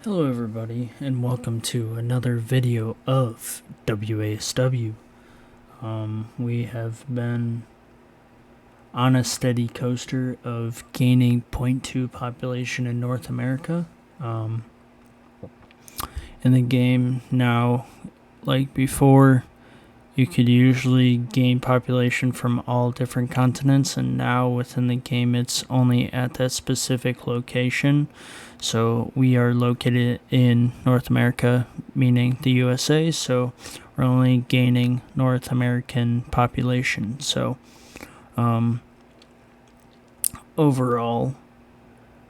Hello everybody, and welcome to another video of WASW. We have been on a steady coaster of gaining 0.2 population in North America. In the game now, like before, you could usually gain population from all different continents, and now within the game it's only at that specific location. So we are located in North America, meaning the USA, so we're only gaining North American population. So overall,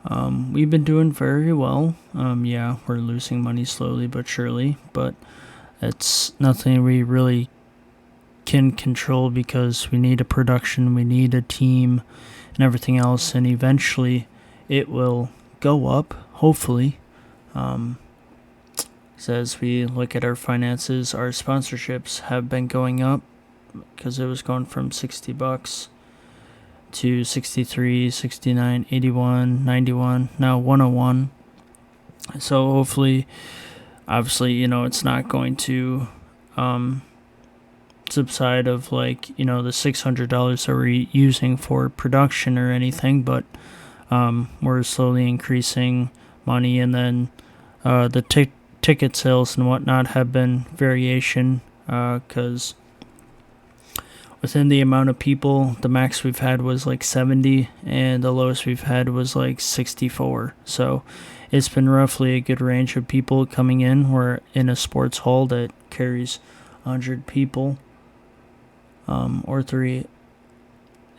we've been doing very well. Yeah, we're losing money slowly but surely, but it's nothing we really can control because we need a production, we need a team, and everything else, and eventually it will go up, hopefully. So as we look at our finances, our sponsorships have been going up because it was going from $60 to 63, 69, 81, 91, now 101. So hopefully, obviously, it's not going to subside of the $600 that we're using for production or anything, but we're slowly increasing money, and then the ticket sales and whatnot have been variation because within the amount of people, the max we've had was like 70 and the lowest we've had was like 64. So it's been roughly a good range of people coming in. We're in a sports hall that carries 100 people. Or three.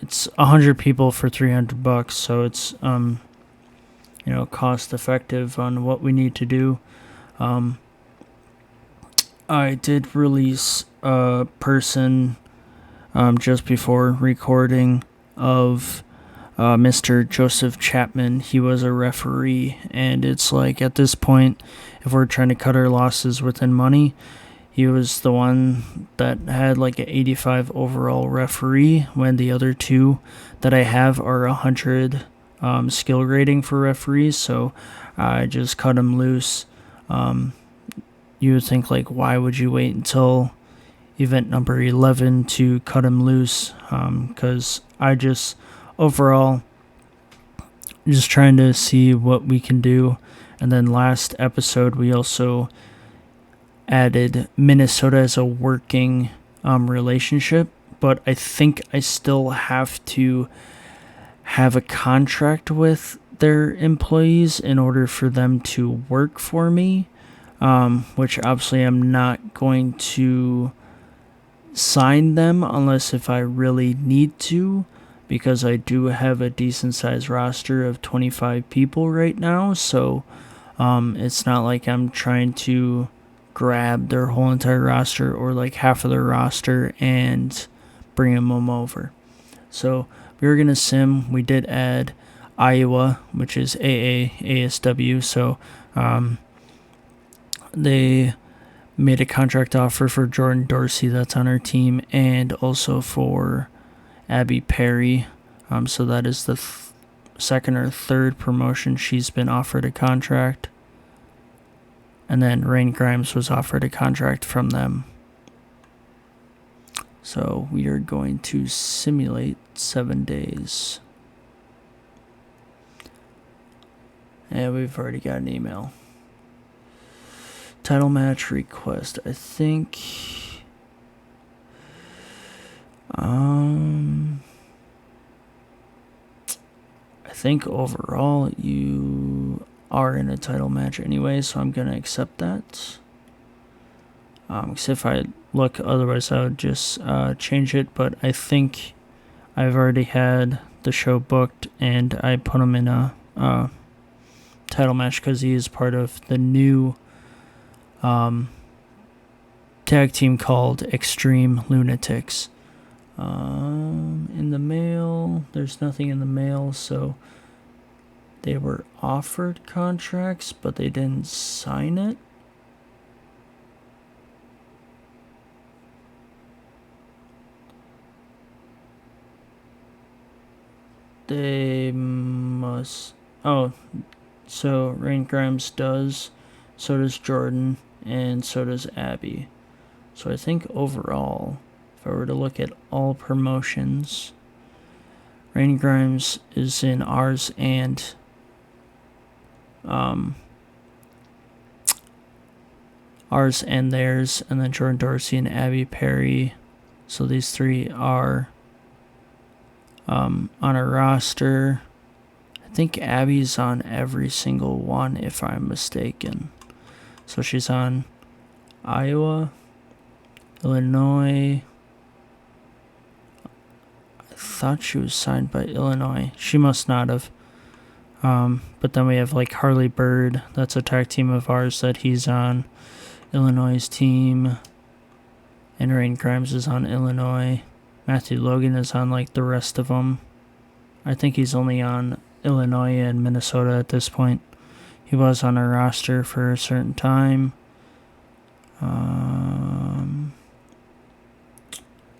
It's 100 people for $300, so it's cost effective on what we need to do. I did release a person just before recording of Mr. Joseph Chapman. He was a referee, and it's like at this point, if we're trying to cut our losses within money, he was the one that had like an 85 overall referee, when the other two that I have are 100 skill rating for referees. So I just cut him loose. You would think, like, why would you wait until event number 11 to cut him loose? Because I just overall just trying to see what we can do. And then last episode we also added Minnesota as a working relationship, but I think I still have to have a contract with their employees in order for them to work for me, which obviously I'm not going to sign them unless if I really need to, because I do have a decent sized roster of 25 people right now. So it's not like I'm trying to grab their whole entire roster or like half of their roster and bring them over. So we were gonna sim. We did add Iowa, which is ASW. So they made a contract offer for Jordan Dorsey, that's on our team, and also for Abby Perry. So that is the second or third promotion she's been offered a contract. And then Rain Grimes was offered a contract from them. So we are going to simulate 7 days. And we've already got an email. Title match request. I think overall you are in a title match anyway, so I'm gonna accept that. Because if I look otherwise, I would just change it. But I think I've already had the show booked, and I put him in a title match because he is part of the new tag team called Extreme Lunatics. In the mail, there's nothing in the mail, so they were offered contracts, but they didn't sign it. They must... Oh, so Rain Grimes does so does Jordan, and so does Abby. So I think overall, if I were to look at all promotions, Rain Grimes is in ours and theirs, and then Jordan Dorsey and Abby Perry. So these three are on our roster. I think Abby's on every single one, if I'm mistaken. So she's on Iowa, Illinois. I thought she was signed by Illinois. She must not have. But then we have like Harley Bird. That's a tag team of ours that he's on. Illinois' team. And Rain Grimes is on Illinois. Matthew Logan is on like the rest of them. I think he's only on Illinois and Minnesota at this point. He was on our roster for a certain time.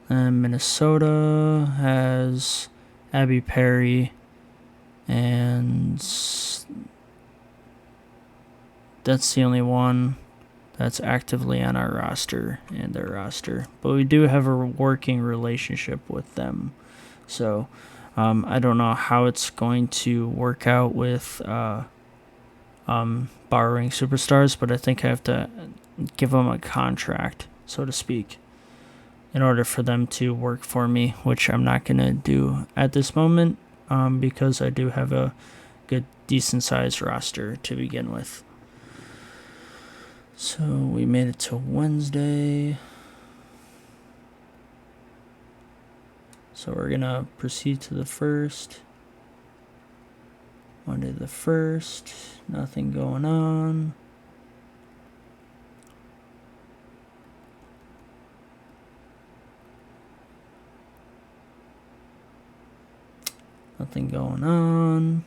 And Minnesota has Abby Perry, and that's the only one that's actively on our roster and their roster. But we do have a working relationship with them. So I don't know how it's going to work out with borrowing superstars, but I think I have to give them a contract, so to speak, in order for them to work for me, which I'm not going to do at this moment because I do have a good, decent-sized roster to begin with. So we made it to Wednesday. So we're going to proceed to the 1st. Monday the 1st. Nothing going on. Nothing going on.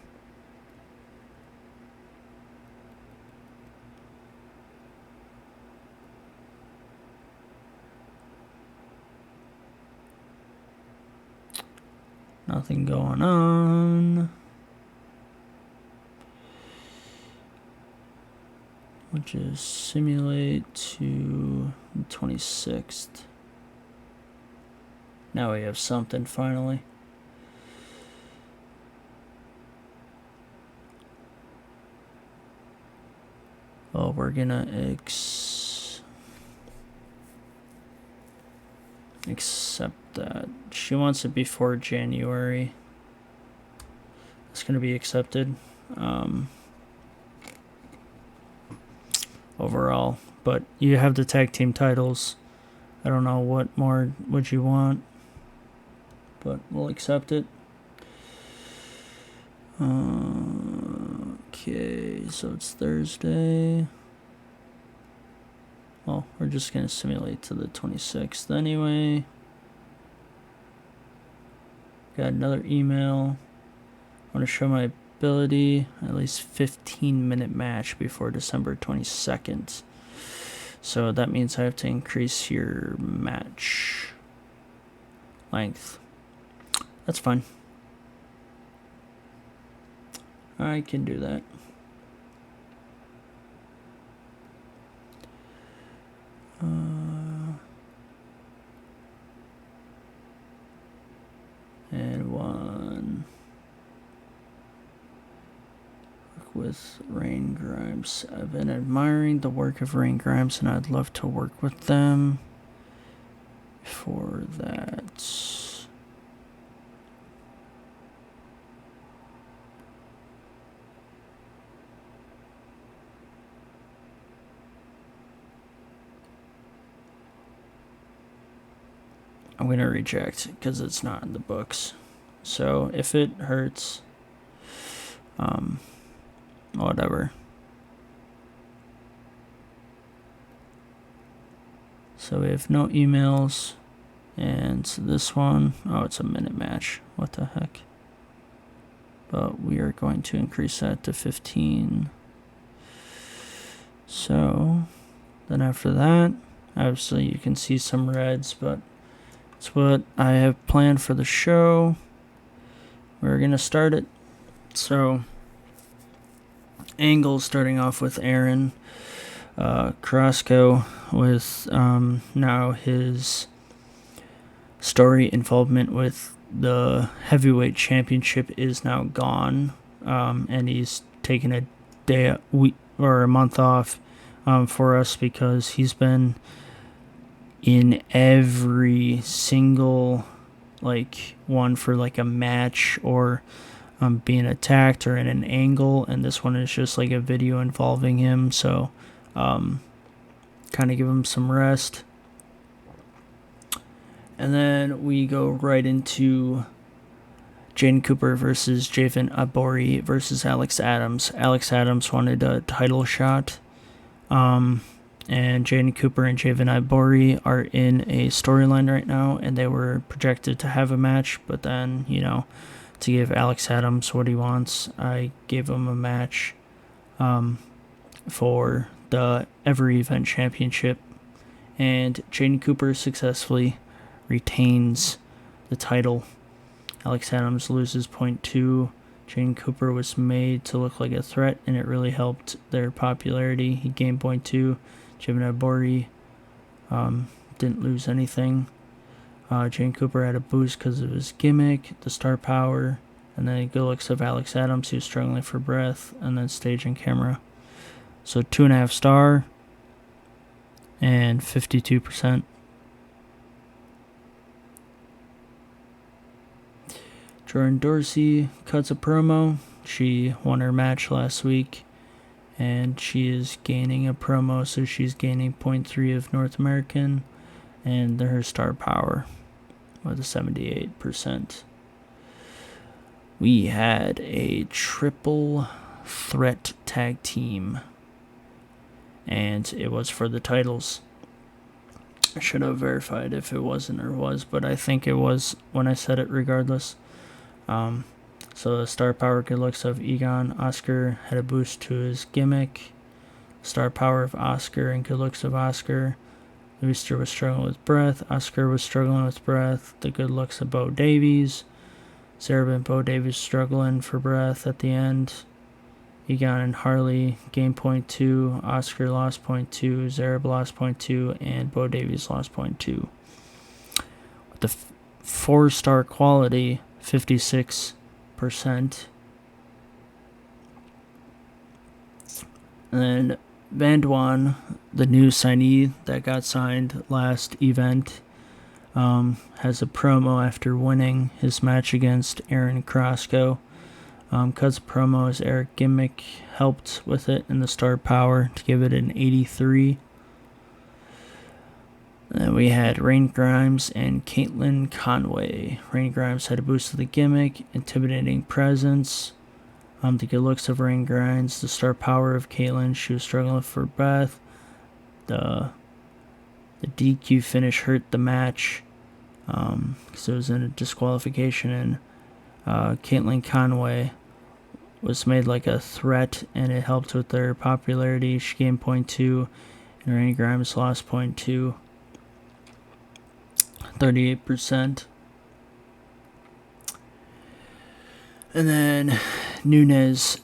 Nothing going on. We'll just simulate to the 26th. Now we have something finally. Well, we're gonna accept that. She wants it before January. It's gonna be accepted overall. But you have the tag team titles. I don't know what more would you want, but we'll accept it. Okay, so it's Thursday. Well, we're just going to simulate to the 26th anyway. Got another email. I want to show my ability. At least 15-minute match before December 22nd. So that means I have to increase your match length. That's fine. I can do that. And one. Work with Rain Grimes. I've been admiring the work of Rain Grimes, and I'd love to work with them. For that. I'm going to reject because it's not in the books. So if it hurts, whatever. So we have no emails. And this one, oh, it's a minute match. What the heck? But we are going to increase that to 15. So then after that, obviously you can see some reds, but it's what I have planned for the show. We're going to start it. So Angle starting off with Aaron Carrasco with now his story involvement with the heavyweight championship is now gone, and he's taken a week or a month off for us because he's been in every single one for a match or being attacked or in an angle, and this one is just a video involving him, so kind of give him some rest. And then we go right into Jaden Cooper versus Javen Abori versus Alex Adams. Alex Adams wanted a title shot, and Jaden Cooper and Javen Abori are in a storyline right now, and they were projected to have a match, but then, to give Alex Adams what he wants, I gave him a match for the Every Event Championship, and Jaden Cooper successfully retains the title. Alex Adams loses 0.2. Jaden Cooper was made to look like a threat, and it really helped their popularity. He gained 0.2. Javen Abori didn't lose anything. Jaden Cooper had a boost because of his gimmick, the star power, and then good looks of Alex Adams, who's struggling for breath, and then stage and camera. So 2.5 star and 52%. Jordan Dorsey cuts a promo. She won her match last week, and she is gaining a promo, so she's gaining 0.3 of North American, and her star power with a 78%. We had a triple threat tag team, and it was for the titles. I should have verified if it wasn't or was, but I think it was when I said it regardless. So the star power good looks of Egon Oscar had a boost to his gimmick. Star power of Oscar and good looks of Oscar. The Rooster was struggling with breath. Oscar was struggling with breath. The good looks of Bo Davies. Zareb and Bo Davies struggling for breath at the end. Egon and Harley gained 0.2. Oscar lost 0.2. Zareb lost 0.2. And Bo Davies lost 0.2. With the 4-star quality, 56%. And then Van Dwan, the new signee that got signed last event, has a promo after winning his match against Aaron Carrasco. Cuts promo as Eric Gimmick helped with it in the star power to give it an 83. Then we had Rain Grimes and Caitlin Conway. Rain Grimes had a boost to the gimmick, intimidating presence. The good looks of Rain Grimes, the star power of Caitlin. She was struggling for breath. The DQ finish hurt the match because it was in a disqualification, and Caitlin Conway was made like a threat, and it helped with their popularity. She gained 0.2, and Rain Grimes lost 0.2. 38%. And then Nunes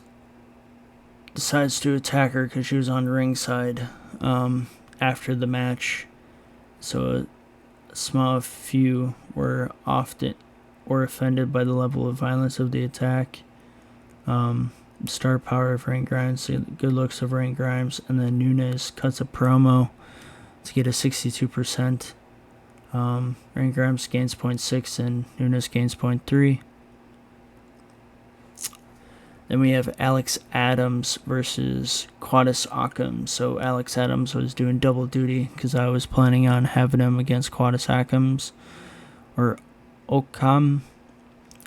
decides to attack her because she was on ringside after the match. So a small few were offended by the level of violence of the attack. Star power of Rain Grimes, the good looks of Rain Grimes, and then Nunes cuts a promo to get a 62%. Rain Grimes gains 0.6 and Nunes gains 0.3. Then we have Alex Adams versus Quadis Occam. So Alex Adams was doing double duty because I was planning on having him against Quadis Occam,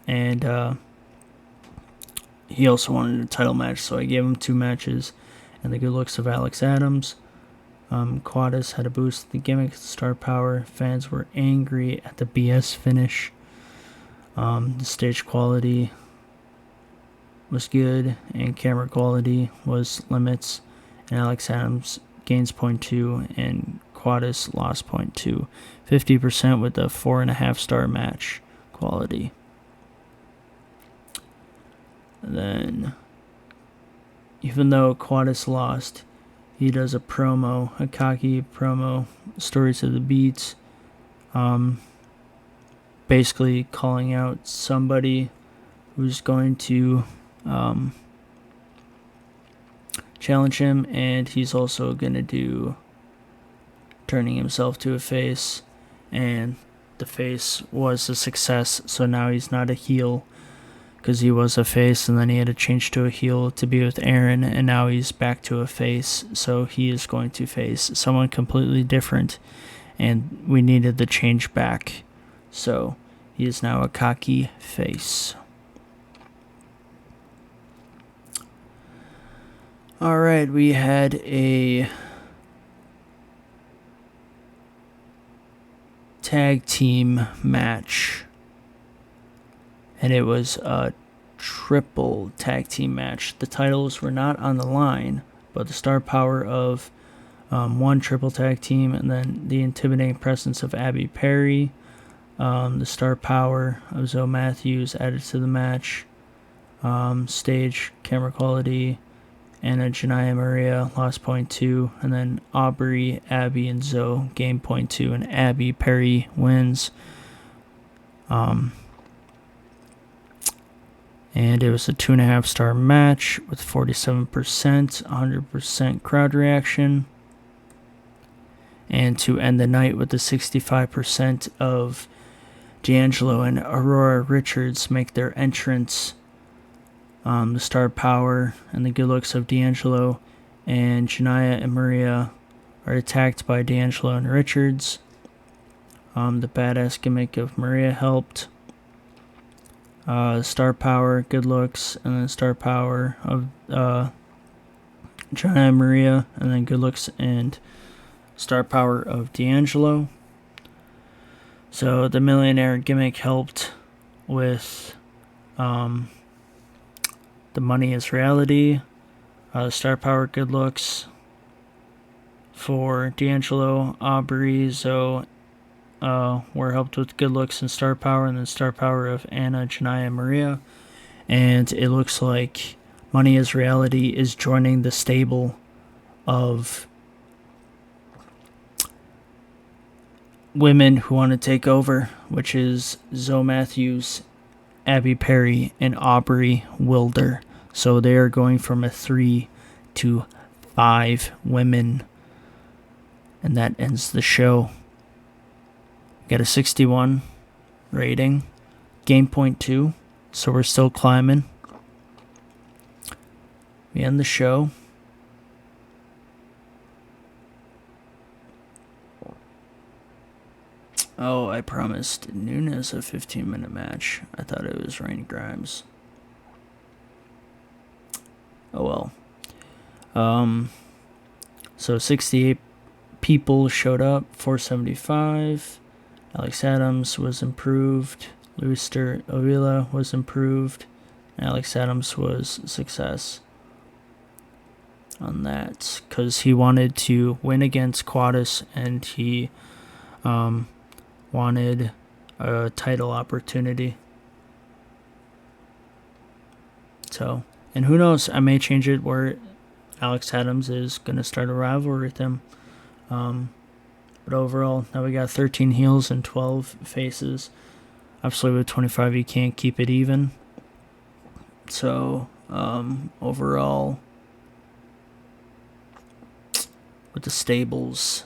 and he also wanted a title match, so I gave him 2 matches, and the good looks of Alex Adams. Quadis had a boost the gimmick, star power. Fans were angry at the BS finish. The stage quality was good, and camera quality was limits. And Alex Adams gains 0.2, and Quadis lost 0.2. 50% with a 4.5 star match quality. And then even though Quadis lost, he does a cocky promo, story to the beats, basically calling out somebody who's going to challenge him, and he's also going to do turning himself to a face, and the face was a success, so now he's not a heel, because he was a face and then he had to change to a heel to be with Aaron, and now he's back to a face, so he is going to face someone completely different, and we needed the change back, so he is now a cocky face. Alright, we had a tag team match, and it was a triple tag team match. The titles were not on the line, but the star power of one triple tag team, and then the intimidating presence of Abby Perry, the star power of Zoe Matthews added to the match, stage camera quality, Anna, Janaya, Maria lost point 2, and then Aubrey, Abby, and Zoe gained point 2, and Abby Perry wins. And it was a 2.5 star match with 47%, 100% crowd reaction. And to end the night with the 65% of D'Angelo and Aurora Richards make their entrance. The star power and the good looks of D'Angelo and Janaya and Maria are attacked by D'Angelo and Richards. The badass gimmick of Maria helped. Star power, good looks, and then star power of Janaya and Maria, and then good looks and star power of D'Angelo. So the millionaire gimmick helped with the money is reality, star power, good looks for D'Angelo. Aubrey, Zoe were helped with good looks and star power, and then star power of Anna, Janaya, and Maria. And it looks like Money is Reality is joining the stable of women who want to take over, which is Zoe Matthews, Abby Perry, and Aubrey Wilder. So they are going from a 3 to 5 women. And that ends the show. Got a 61 rating. Game point 2. So we're still climbing. We end the show. Oh, I promised Nunes a 15-minute match. I thought it was Rain Grimes. Oh well. So 68 people showed up. 475. Alex Adams was improved. Luister Avila was improved. Alex Adams was a success on that, because he wanted to win against Quadis, and he wanted a title opportunity. So, and who knows, I may change it where Alex Adams is going to start a rivalry with him. But overall, now we got 13 heels and 12 faces. Obviously with 25 you can't keep it even. So, overall, with the stables,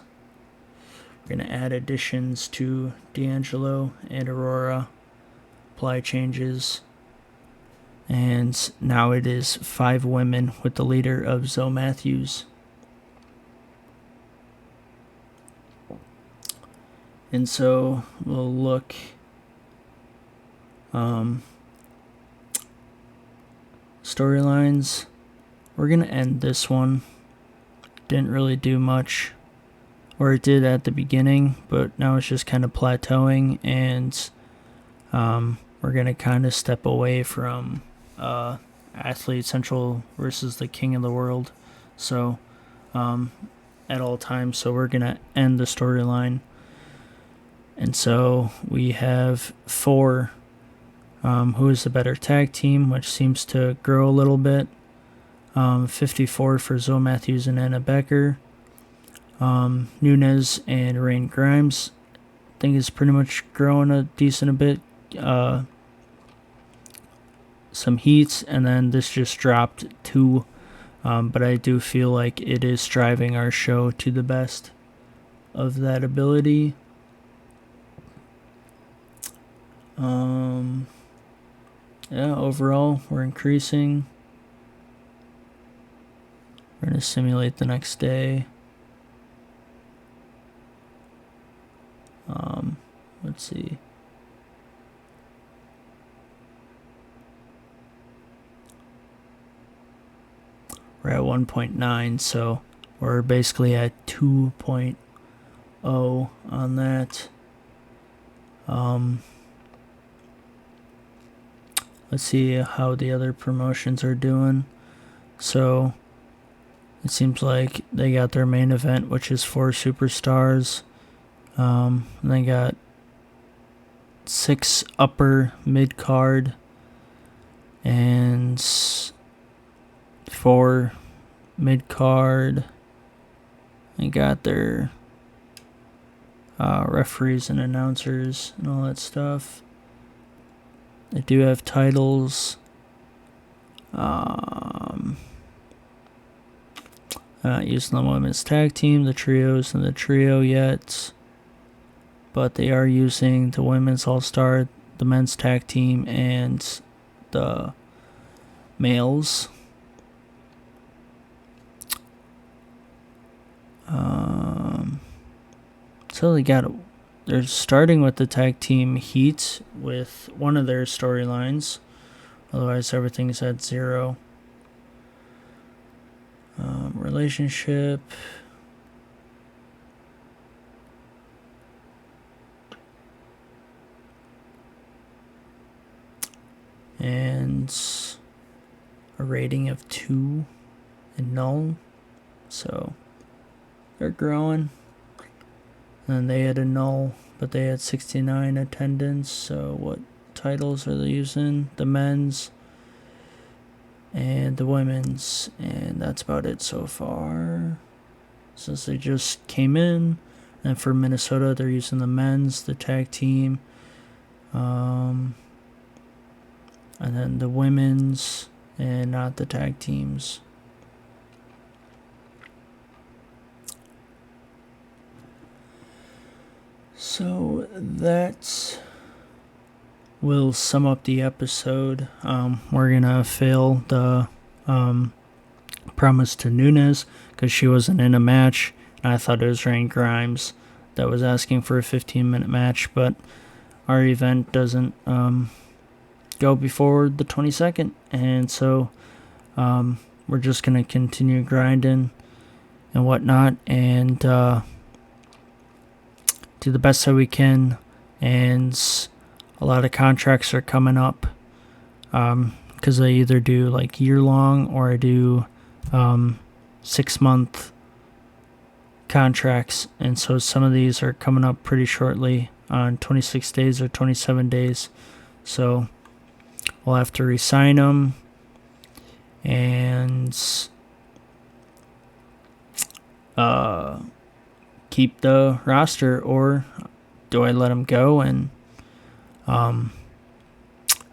we're going to add additions to D'Angelo and Aurora, apply changes, and now it is 5 women with the leader of Zoe Matthews. And so we'll look storylines. We're going to end this one. Didn't really do much, or it did at the beginning, but now it's just kind of plateauing, and we're going to kind of step away from Athlete Central versus the King of the World, so at all times. So we're going to end the storyline. And so we have 4 who is the better tag team, which seems to grow a little bit. 54 for Zoe Matthews and Anna Becker. Nunes and Rain Grimes, I think, is pretty much growing a bit. Some heats, and then this just dropped 2. But I do feel like it is driving our show to the best of that ability. Overall, we're increasing. We're going to simulate the next day. Let's see. We're at 1.9, so we're basically at 2.0 on that. Let's see how the other promotions are doing. So it seems like they got their main event, which is 4 superstars. And they got 6 upper mid card and 4 mid card. They got their referees and announcers and all that stuff. They do have titles. Not using the women's tag team, the trios, and the trio yet. But they are using the women's all-star, the men's tag team, and the males. So they're starting with the tag team heat with one of their storylines. Otherwise, everything's at 0. Relationship. And a rating of 2 and null. So they're growing. And they had a null, but they had 69 attendance. So what titles are they using? The men's and the women's, and that's about it so far, since they just came in. And for Minnesota, they're using the men's, the tag team, and then the women's, and not the tag teams. So that will sum up the episode. We're gonna fail the promise to Nunes because she wasn't in a match, and I thought it was Rain Grimes that was asking for a 15-minute match, but our event doesn't go before the 22nd, and so we're just gonna continue grinding and whatnot, and do the best that we can. And a lot of contracts are coming up because I either do like year-long or I do 6-month contracts, and so some of these are coming up pretty shortly on 26 days or 27 days, so we'll have to re-sign them. And keep the roster, or do I let them go and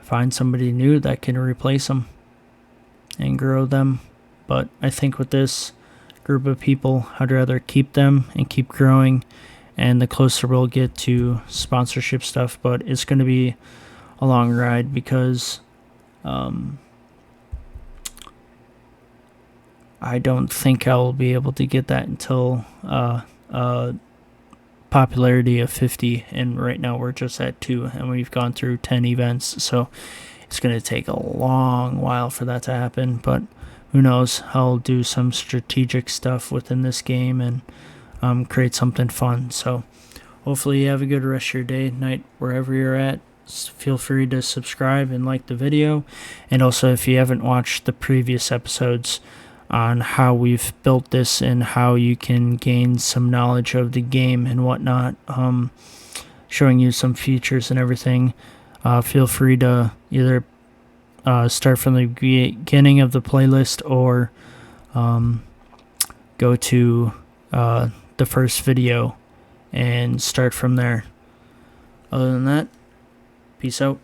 find somebody new that can replace them and grow them? But I think with this group of people, I'd rather keep them and keep growing, and the closer we'll get to sponsorship stuff. But it's going to be a long ride because I don't think I will be able to get that until popularity of 50, and right now we're just at 2, and we've gone through 10 events, so it's going to take a long while for that to happen. But who knows, I'll do some strategic stuff within this game and create something fun. So hopefully you have a good rest of your day, night, wherever you're at. Feel free to subscribe and like the video, and also if you haven't watched the previous episodes on how we've built this and how you can gain some knowledge of the game and whatnot, showing you some features and everything, feel free to either start from the beginning of the playlist, or go to the first video and start from there. Other than that, peace out.